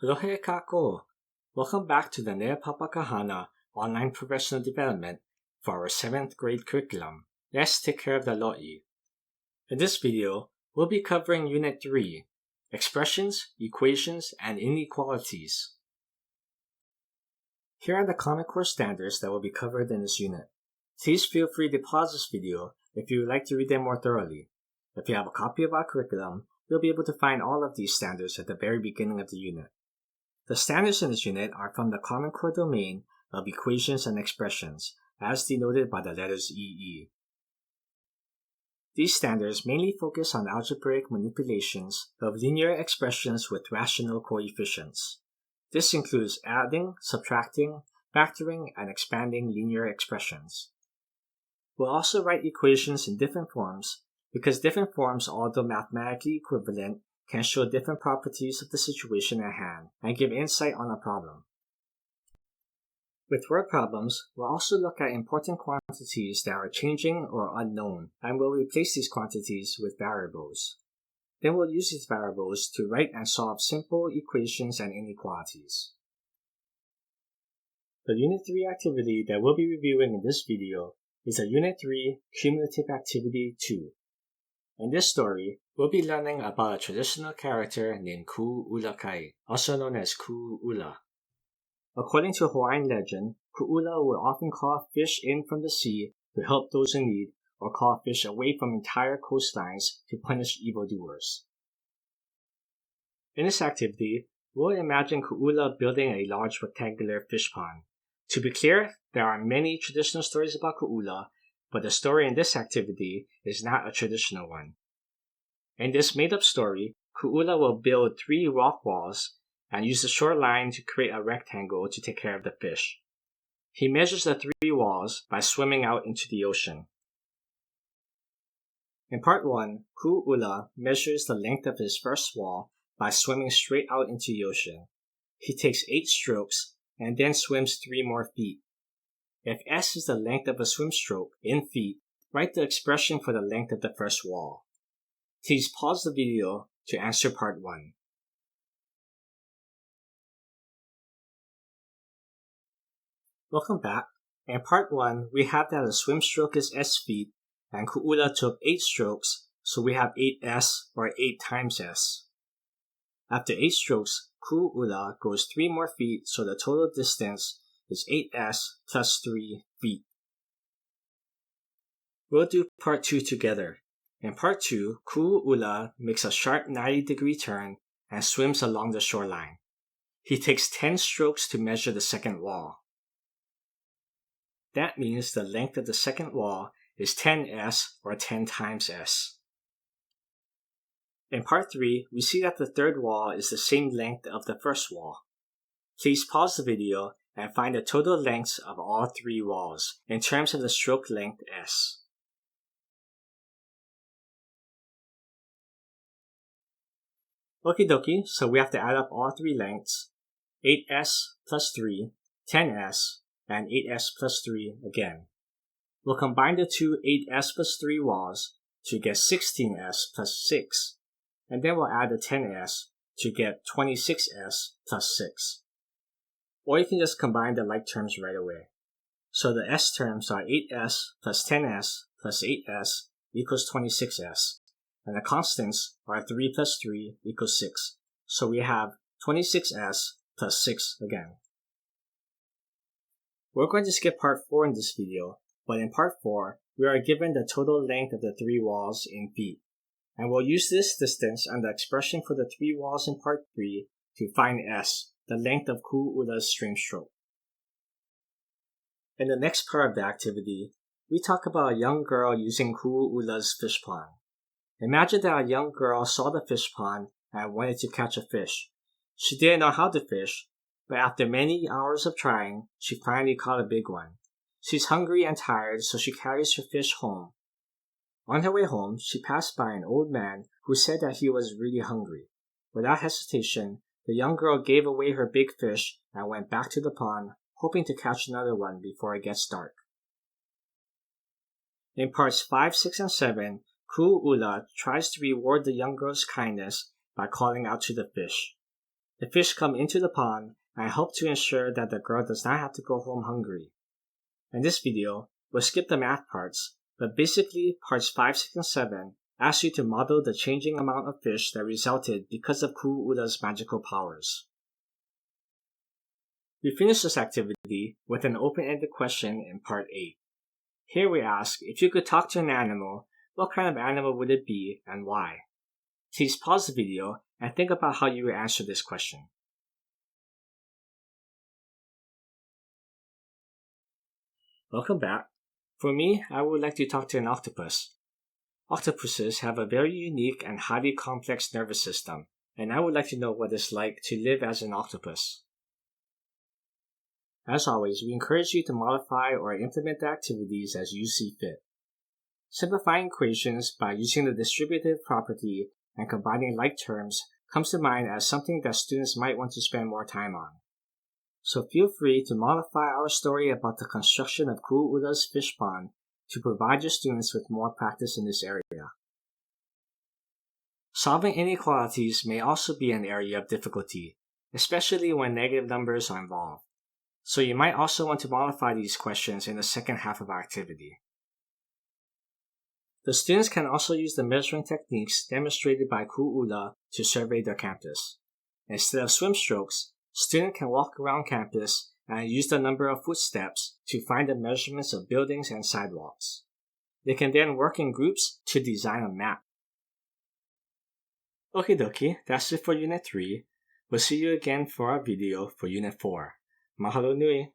Aloha kako! Welcome back to the Nea Papakahana Online Professional Development for our 7th grade curriculum. Let's take care of the lo'i. In this video, we'll be covering Unit 3, Expressions, Equations, and Inequalities. Here are the Common Core standards that will be covered in this unit. Please feel free to pause this video if you would like to read them more thoroughly. If you have a copy of our curriculum, you'll be able to find all of these standards at the very beginning of the unit. The standards in this unit are from the Common Core domain of equations and expressions, as denoted by the letters EE. These standards mainly focus on algebraic manipulations of linear expressions with rational coefficients. This includes adding, subtracting, factoring, and expanding linear expressions. We'll also write equations in different forms because different forms, although mathematically equivalent, can show different properties of the situation at hand and give insight on a problem. With word problems, we'll also look at important quantities that are changing or unknown, and we'll replace these quantities with variables. Then we'll use these variables to write and solve simple equations and inequalities. The Unit 3 activity that we'll be reviewing in this video is a Unit 3 Cumulative Activity 2. In this story, we'll be learning about a traditional character named Ku'ulakai, also known as Ku'ula. According to Hawaiian legend, Ku'ula would often call fish in from the sea to help those in need, or call fish away from entire coastlines to punish evildoers. In this activity, we'll imagine Ku'ula building a large rectangular fish pond. To be clear, there are many traditional stories about Ku'ula, but the story in this activity is not a traditional one. In this made-up story, Ku'ula will build 3 rock walls and use the shoreline to create a rectangle to take care of the fish. He measures the 3 walls by swimming out into the ocean. In part 1, Ku'ula measures the length of his first wall by swimming straight out into the ocean. He takes 8 strokes and then swims 3 more feet. If S is the length of a swim stroke in feet, write the expression for the length of the first wall. Please pause the video to answer part 1. Welcome back. In part 1, we have that a swim stroke is S feet, and Ku'ula took 8 strokes, so we have 8S or 8 times S. After 8 strokes, Ku'ula goes 3 more feet, so the total distance is 8S plus 3 feet. We'll do part 2 together. In part 2, Ku'ula makes a sharp 90-degree turn and swims along the shoreline. He takes 10 strokes to measure the second wall. That means the length of the second wall is 10S or 10 times S. In part 3, we see that the third wall is the same length of the first wall. Please pause the video and find the total lengths of all 3 walls in terms of the stroke length S. Okie dokie, so we have to add up all 3 lengths, 8S plus 3, 10S, and 8S plus 3 again. We'll combine the 2 8S plus 3 walls to get 16S plus 6, and then we'll add the 10S to get 26S plus 6. Or you can just combine the like terms right away. So the S terms are 8S plus 10S plus 8S equals 26S. And the constants are 3 plus 3 equals 6. So we have 26S plus 6 again. We're going to skip part 4 in this video, but in part 4, we are given the total length of the 3 walls in feet. And we'll use this distance and the expression for the 3 walls in part 3 to find S, the length of Ku'ula's stream stroke. In the next part of the activity, we talk about a young girl using Ku'ula's fish pond. Imagine that a young girl saw the fish pond and wanted to catch a fish. She didn't know how to fish, but after many hours of trying, she finally caught a big one. She's hungry and tired, so she carries her fish home. On her way home, she passed by an old man who said that he was really hungry. Without hesitation, the young girl gave away her big fish and went back to the pond, hoping to catch another one before it gets dark. In parts 5, 6, and 7, Ku'ula tries to reward the young girl's kindness by calling out to the fish. The fish come into the pond, and I help to ensure that the girl does not have to go home hungry. In this video, we'll skip the math parts, but basically parts 5, 6, and 7 ask you to model the changing amount of fish that resulted because of Ku'ula's magical powers. We finish this activity with an open-ended question in part 8. Here we ask, if you could talk to an animal, what kind of animal would it be and why? Please pause the video and think about how you would answer this question. Welcome back. For me, I would like to talk to an octopus. Octopuses have a very unique and highly complex nervous system, and I would like to know what it's like to live as an octopus. As always, we encourage you to modify or implement the activities as you see fit. Simplifying equations by using the distributive property and combining like terms comes to mind as something that students might want to spend more time on. So feel free to modify our story about the construction of Ku'ula's fish pond to provide your students with more practice in this area. Solving inequalities may also be an area of difficulty, especially when negative numbers are involved. So you might also want to modify these questions in the second half of our activity. The students can also use the measuring techniques demonstrated by Ku'ula to survey their campus. Instead of swim strokes, students can walk around campus and use the number of footsteps to find the measurements of buildings and sidewalks. They can then work in groups to design a map. Okie dokie, that's it for Unit 3. We'll see you again for our video for Unit 4. Mahalo nui!